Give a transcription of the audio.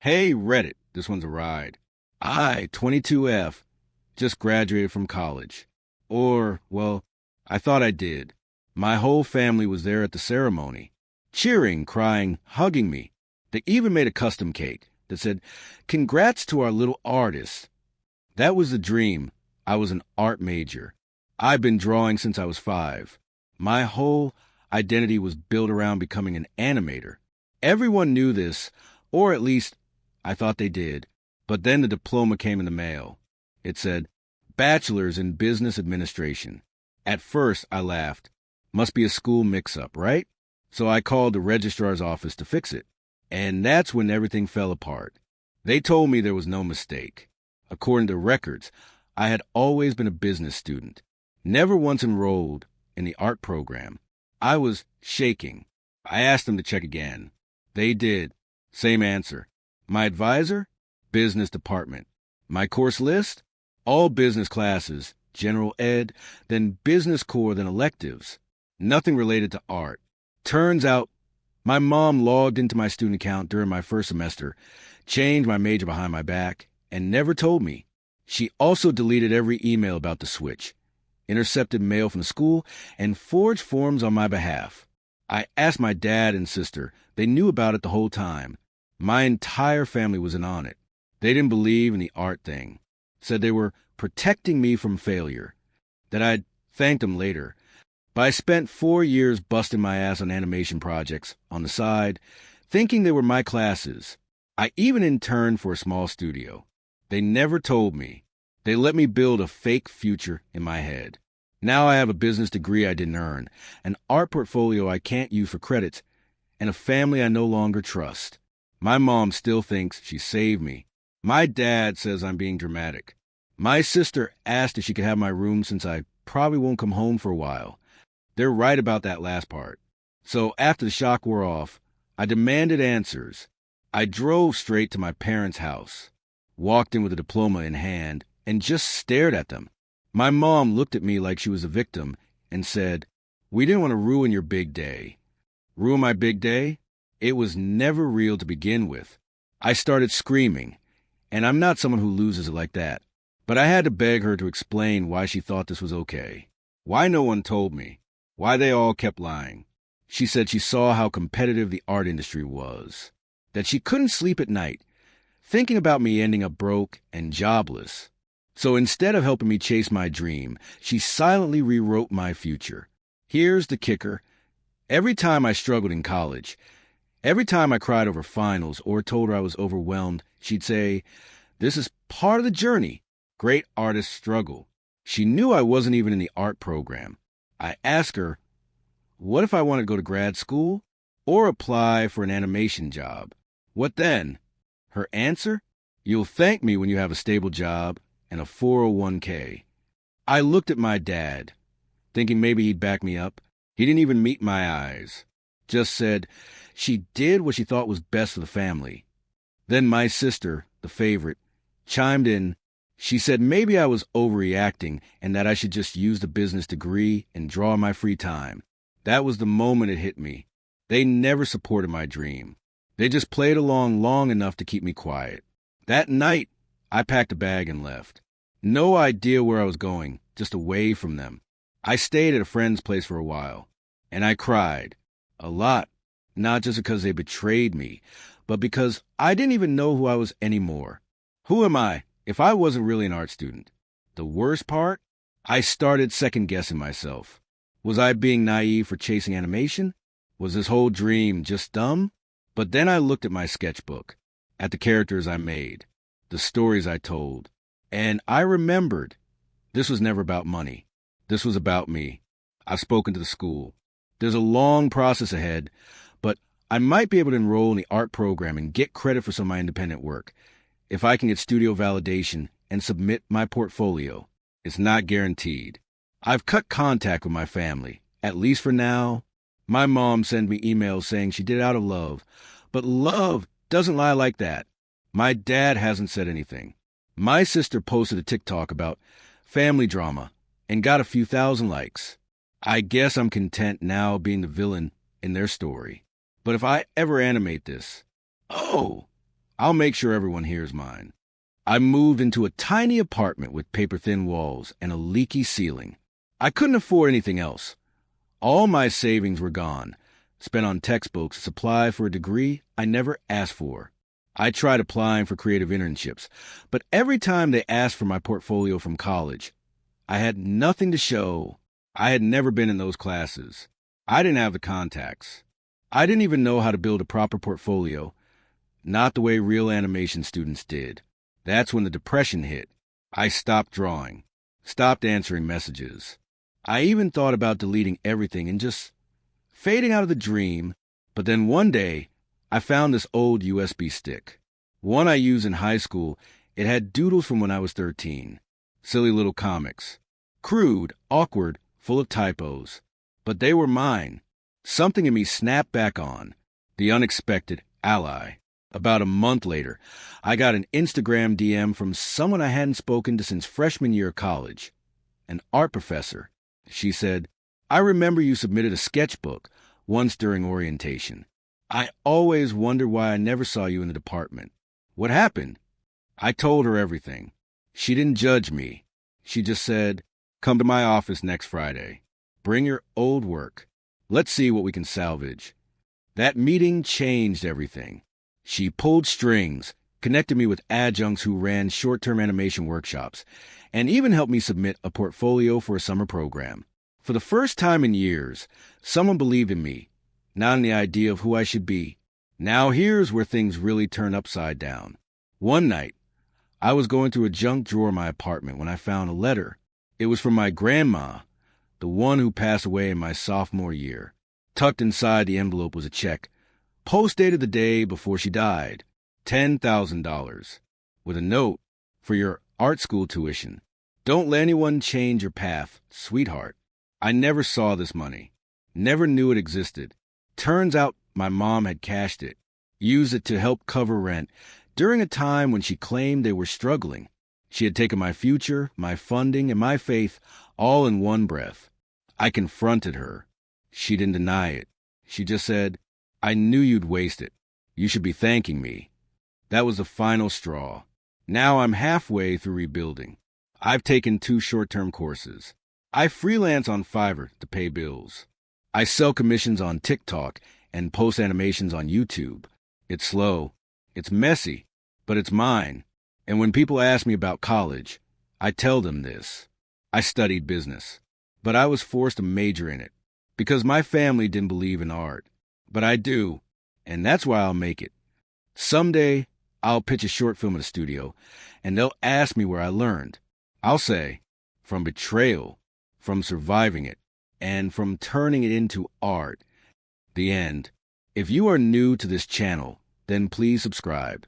Hey, Reddit, this one's a ride. I, 22F, just graduated from college. Or, well, I thought I did. My whole family was there at the ceremony, cheering, crying, hugging me. They even made a custom cake that said, "Congrats to our little artist." That was the dream. I was an art major. I've been drawing since I was 5. My whole identity was built around becoming an animator. Everyone knew this, or at least I thought they did. But then the diploma came in the mail. It said, Bachelor's in Business Administration. At first, I laughed. Must be a school mix-up, right? So I called the registrar's office to fix it. And that's when everything fell apart. They told me there was no mistake. According to records, I had always been a business student, never once enrolled in the art program. I was shaking. I asked them to check again. They did. Same answer. My advisor? Business department. My course list? All business classes, general ed, then business core, then electives. Nothing related to art. Turns out, my mom logged into my student account during my first semester, changed my major behind my back, and never told me. She also deleted every email about the switch, intercepted mail from the school, and forged forms on my behalf. I asked my dad and sister. They knew about it the whole time. My entire family was in on it. They didn't believe in the art thing. Said they were protecting me from failure. That I'd thank them later. But I spent 4 years busting my ass on animation projects on the side, thinking they were my classes. I even interned for a small studio. They never told me. They let me build a fake future in my head. Now I have a business degree I didn't earn, an art portfolio I can't use for credits, and a family I no longer trust. My mom still thinks she saved me. My dad says I'm being dramatic. My sister asked if she could have my room since I probably won't come home for a while. They're right about that last part. So after the shock wore off, I demanded answers. I drove straight to my parents' house, walked in with a diploma in hand, and just stared at them. My mom looked at me like she was a victim and said, "We didn't want to ruin your big day." Ruin my big day? It was never real to begin with. I started screaming, and I'm not someone who loses it like that. But I had to beg her to explain why she thought this was okay. Why no one told me. Why they all kept lying. She said she saw how competitive the art industry was. That she couldn't sleep at night, thinking about me ending up broke and jobless. So instead of helping me chase my dream, she silently rewrote my future. Here's the kicker. Every time I struggled in college, every time I cried over finals or told her I was overwhelmed, she'd say, "This is part of the journey. Great artists struggle." She knew I wasn't even in the art program. I asked her, what if I wanted to go to grad school or apply for an animation job? What then? Her answer? "You'll thank me when you have a stable job and a 401k. I looked at my dad, thinking maybe he'd back me up. He didn't even meet my eyes. Just said she did what she thought was best for the family. Then my sister, the favorite, chimed in. She said maybe I was overreacting and that I should just use the business degree and draw in my free time. That was the moment it hit me. They never supported my dream. They just played along long enough to keep me quiet. That night, I packed a bag and left. No idea where I was going, just away from them. I stayed at a friend's place for a while, and I cried. A lot. Not just because they betrayed me, but because I didn't even know who I was anymore. Who am I if I wasn't really an art student? The worst part? I started second-guessing myself. Was I being naive for chasing animation? Was this whole dream just dumb? But then I looked at my sketchbook, at the characters I made, the stories I told, and I remembered this was never about money. This was about me. I've spoken to the school. There's a long process ahead, but I might be able to enroll in the art program and get credit for some of my independent work if I can get studio validation and submit my portfolio. It's not guaranteed. I've cut contact with my family, at least for now. My mom sent me emails saying she did it out of love, but love doesn't lie like that. My dad hasn't said anything. My sister posted a TikTok about family drama and got a few thousand likes. I guess I'm content now being the villain in their story. But if I ever animate this, oh, I'll make sure everyone hears mine. I moved into a tiny apartment with paper-thin walls and a leaky ceiling. I couldn't afford anything else. All my savings were gone, spent on textbooks, supply for a degree I never asked for. I tried applying for creative internships, but every time they asked for my portfolio from college, I had nothing to show. I had never been in those classes. I didn't have the contacts. I didn't even know how to build a proper portfolio, not the way real animation students did. That's when the depression hit. I stopped drawing, stopped answering messages. I even thought about deleting everything and just fading out of the dream, but then one day, I found this old USB stick. One I used in high school. It had doodles from when I was 13. Silly little comics. Crude, awkward, full of typos. But they were mine. Something in me snapped back on. The unexpected ally. About a month later, I got an Instagram DM from someone I hadn't spoken to since freshman year of college. An art professor. She said, "I remember you submitted a sketchbook once during orientation. I always wondered why I never saw you in the department. What happened?" I told her everything. She didn't judge me. She just said, "Come to my office next Friday. Bring your old work. Let's see what we can salvage." That meeting changed everything. She pulled strings, connected me with adjuncts who ran short-term animation workshops, and even helped me submit a portfolio for a summer program. For the first time in years, someone believed in me, not in the idea of who I should be. Now here's where things really turn upside down. One night, I was going through a junk drawer in my apartment when I found a letter. It was from my grandma, the one who passed away in my sophomore year. Tucked inside the envelope was a check, post-dated the day before she died, $10,000, with a note, "For your art school tuition. Don't let anyone change your path, sweetheart." I never saw this money, never knew it existed. Turns out my mom had cashed it, used it to help cover rent during a time when she claimed they were struggling. She had taken my future, my funding, and my faith all in one breath. I confronted her. She didn't deny it. She just said, "I knew you'd waste it. You should be thanking me." That was the final straw. Now I'm halfway through rebuilding. I've taken 2 short-term courses. I freelance on Fiverr to pay bills. I sell commissions on TikTok and post animations on YouTube. It's slow. It's messy, but it's mine. And when people ask me about college, I tell them this. I studied business, but I was forced to major in it because my family didn't believe in art. But I do, and that's why I'll make it. Someday, I'll pitch a short film at a studio, and they'll ask me where I learned. I'll say, from betrayal, from surviving it, and from turning it into art. The end. If you are new to this channel, then please subscribe.